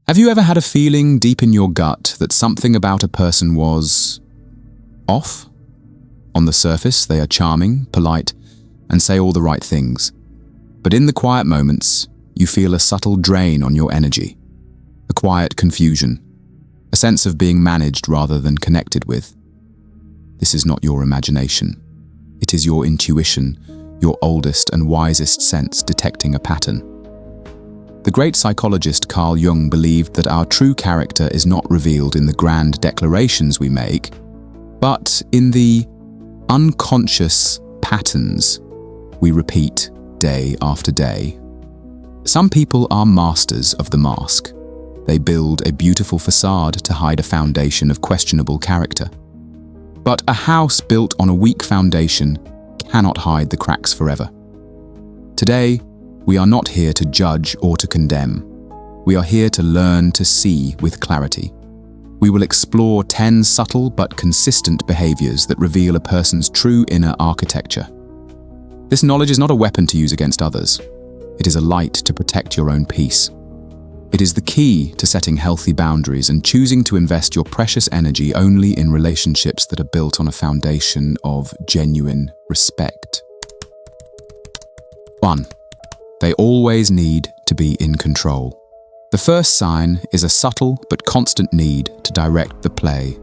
Have you ever had a feeling deep in your gut that something about a person was off? On the surface, they are charming, polite, and say all the right things. But in the quiet moments, you feel a subtle drain on your energy, a quiet confusion, a sense of being managed rather than connected with. This is not your imagination. It is your intuition, your oldest and wisest sense detecting a pattern. The great psychologist Carl Jung believed that our true character is not revealed in the grand declarations we make, but in the unconscious patterns we repeat day after day. Some people are masters of the mask. They build a beautiful facade to hide a foundation of questionable character. But a house built on a weak foundation cannot hide the cracks forever. Today, we are not here to judge or to condemn. We are here to learn to see with clarity. We will explore 10 subtle but consistent behaviors that reveal a person's true inner architecture. This knowledge is not a weapon to use against others. It is a light to protect your own peace. It is the key to setting healthy boundaries and choosing to invest your precious energy only in relationships that are built on a foundation of genuine respect. 1. They always need to be in control. The first sign is a subtle but constant need to direct the play.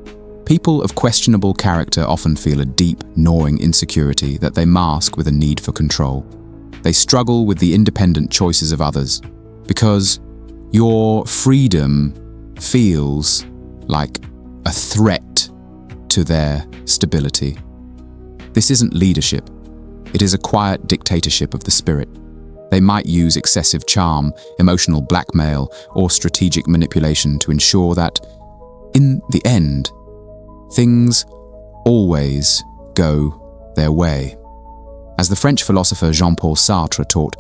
People of questionable character often feel a deep, gnawing insecurity that they mask with a need for control. They struggle with the independent choices of others because your freedom feels like a threat to their stability. This isn't leadership. It is a quiet dictatorship of the spirit. They might use excessive charm, emotional blackmail, or strategic manipulation to ensure that, in the end, things always go their way. As the French philosopher Jean-Paul Sartre taught,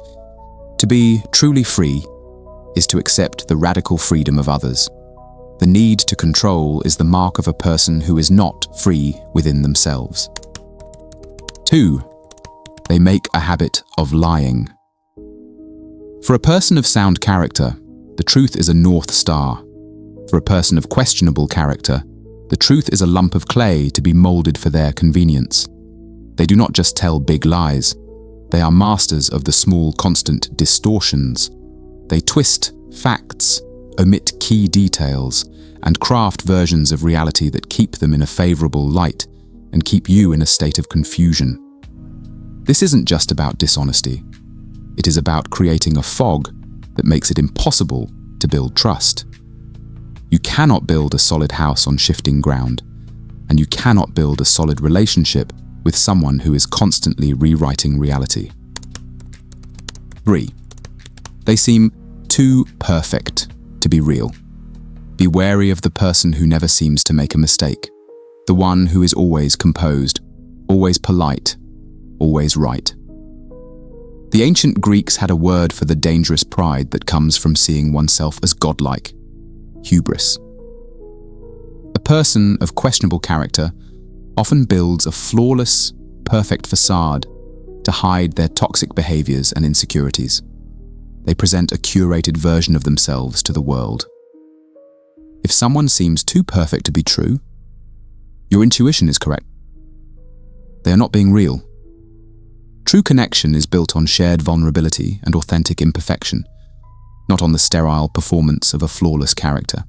to be truly free is to accept the radical freedom of others. The need to control is the mark of a person who is not free within themselves. 2. They make a habit of lying. For a person of sound character, the truth is a North Star. For a person of questionable character, the truth is a lump of clay to be molded for their convenience. They do not just tell big lies. They are masters of the small, constant distortions. They twist facts, omit key details, and craft versions of reality that keep them in a favorable light and keep you in a state of confusion. This isn't just about dishonesty. It is about creating a fog that makes it impossible to build trust. You cannot build a solid house on shifting ground, and you cannot build a solid relationship with someone who is constantly rewriting reality. 3. They seem too perfect to be real. Be wary of the person who never seems to make a mistake, the one who is always composed, always polite, always right. The ancient Greeks had a word for the dangerous pride that comes from seeing oneself as godlike: hubris. A person of questionable character often builds a flawless, perfect facade to hide their toxic behaviors and insecurities. They present a curated version of themselves to the world. If someone seems too perfect to be true, your intuition is correct. They are not being real. True connection is built on shared vulnerability and authentic imperfection, not on the sterile performance of a flawless character.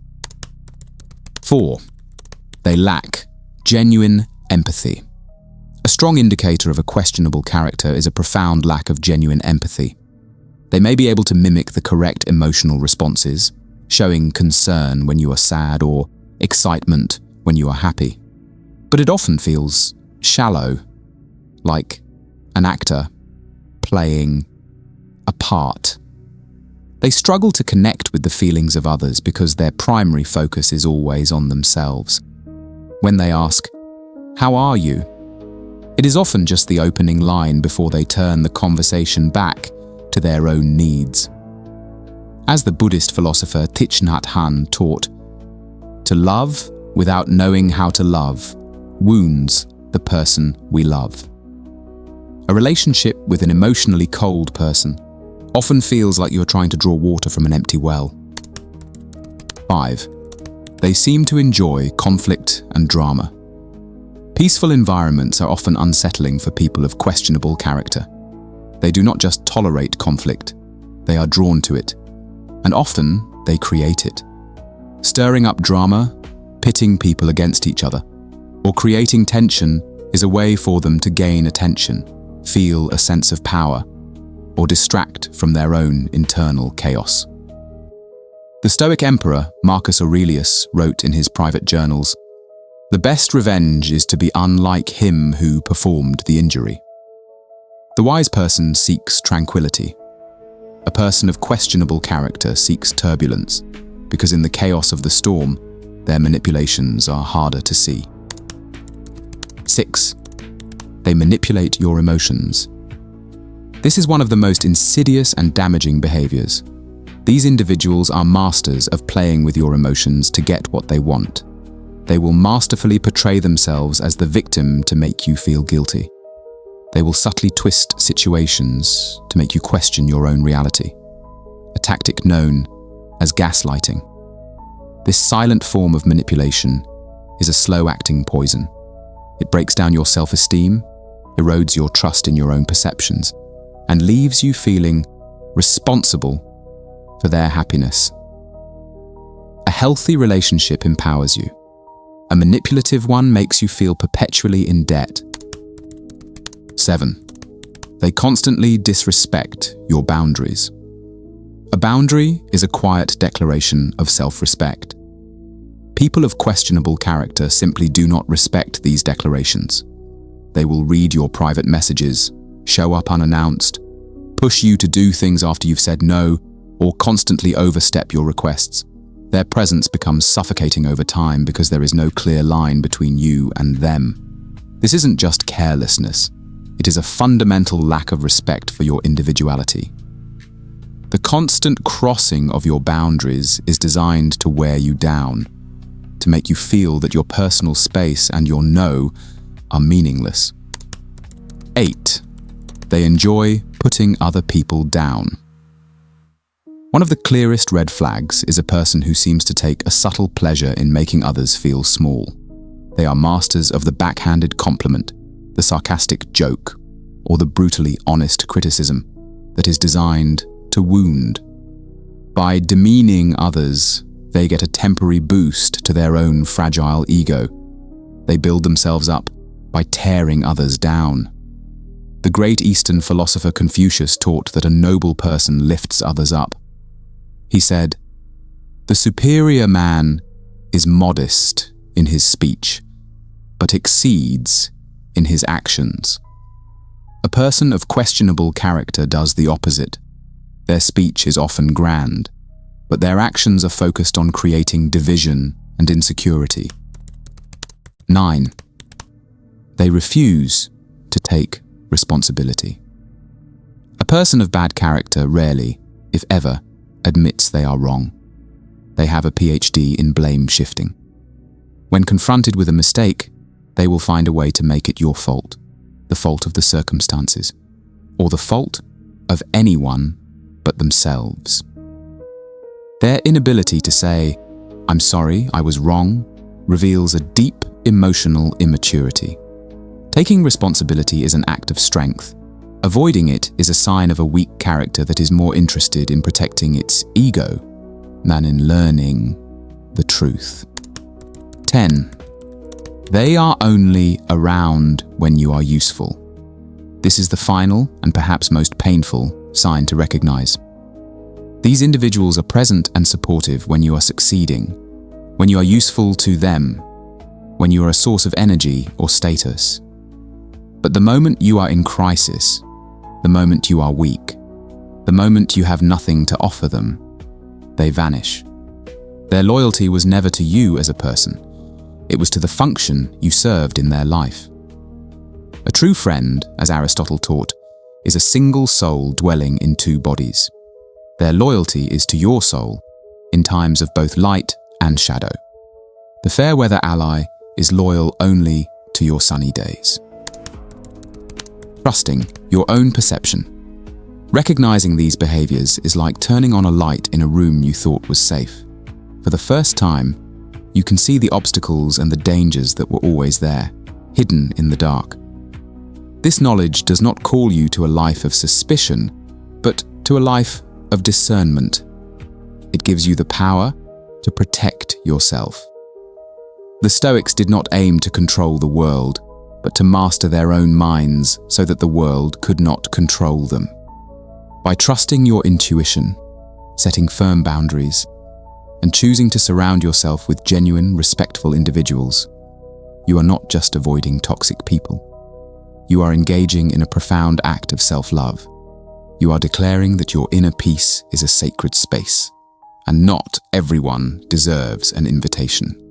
4. They lack genuine empathy. A strong indicator of a questionable character is a profound lack of genuine empathy. They may be able to mimic the correct emotional responses, showing concern when you are sad or excitement when you are happy. But it often feels shallow, like an actor playing a part. They struggle to connect with the feelings of others because their primary focus is always on themselves. When they ask, "How are you?" it is often just the opening line before they turn the conversation back to their own needs. As the Buddhist philosopher Thich Nhat Hanh taught, to love without knowing how to love wounds the person we love. A relationship with an emotionally cold person often feels like you're trying to draw water from an empty well. 5. They seem to enjoy conflict and drama. Peaceful environments are often unsettling for people of questionable character. They do not just tolerate conflict, they are drawn to it, and often they create it. Stirring up drama, pitting people against each other, or creating tension is a way for them to gain attention, feel a sense of power, or distract from their own internal chaos. The Stoic emperor Marcus Aurelius wrote in his private journals, "The best revenge is to be unlike him who performed the injury." The wise person seeks tranquility. A person of questionable character seeks turbulence, because in the chaos of the storm, their manipulations are harder to see. 6. They manipulate your emotions. This is one of the most insidious and damaging behaviors. These individuals are masters of playing with your emotions to get what they want. They will masterfully portray themselves as the victim to make you feel guilty. They will subtly twist situations to make you question your own reality, a tactic known as gaslighting. This silent form of manipulation is a slow-acting poison. It breaks down your self-esteem, erodes your trust in your own perceptions, and leaves you feeling responsible for their happiness. A healthy relationship empowers you. A manipulative one makes you feel perpetually in debt. 7. They constantly disrespect your boundaries. A boundary is a quiet declaration of self-respect. People of questionable character simply do not respect these declarations. They will read your private messages, show up unannounced, push you to do things after you've said no, or constantly overstep your requests. Their presence becomes suffocating over time because there is no clear line between you and them. This isn't just carelessness. It is a fundamental lack of respect for your individuality. The constant crossing of your boundaries is designed to wear you down, to make you feel that your personal space and your no are meaningless. 8. They enjoy putting other people down. One of the clearest red flags is a person who seems to take a subtle pleasure in making others feel small. They are masters of the backhanded compliment, the sarcastic joke, or the brutally honest criticism that is designed to wound. By demeaning others, they get a temporary boost to their own fragile ego. They build themselves up by tearing others down. The great Eastern philosopher Confucius taught that a noble person lifts others up. He said, "The superior man is modest in his speech, but exceeds in his actions." A person of questionable character does the opposite. Their speech is often grand, but their actions are focused on creating division and insecurity. 9. They refuse to take responsibility. A person of bad character rarely, if ever, admits they are wrong. They have a PhD in blame shifting. When confronted with a mistake, they will find a way to make it your fault, the fault of the circumstances, or the fault of anyone but themselves. Their inability to say, "I'm sorry, I was wrong," reveals a deep emotional immaturity. Taking responsibility is an act of strength. Avoiding it is a sign of a weak character that is more interested in protecting its ego than in learning the truth. 10. They are only around when you are useful. This is the final and perhaps most painful sign to recognize. These individuals are present and supportive when you are succeeding, when you are useful to them, when you are a source of energy or status. But the moment you are in crisis, the moment you are weak, the moment you have nothing to offer them, they vanish. Their loyalty was never to you as a person. It was to the function you served in their life. A true friend, as Aristotle taught, is a single soul dwelling in two bodies. Their loyalty is to your soul in times of both light and shadow. The fair weather ally is loyal only to your sunny days. Trusting your own perception. Recognizing these behaviors is like turning on a light in a room you thought was safe. For the first time, you can see the obstacles and the dangers that were always there, hidden in the dark. This knowledge does not call you to a life of suspicion, but to a life of discernment. It gives you the power to protect yourself. The Stoics did not aim to control the world, but to master their own minds so that the world could not control them. By trusting your intuition, setting firm boundaries, and choosing to surround yourself with genuine, respectful individuals, you are not just avoiding toxic people. You are engaging in a profound act of self-love. You are declaring that your inner peace is a sacred space, and not everyone deserves an invitation.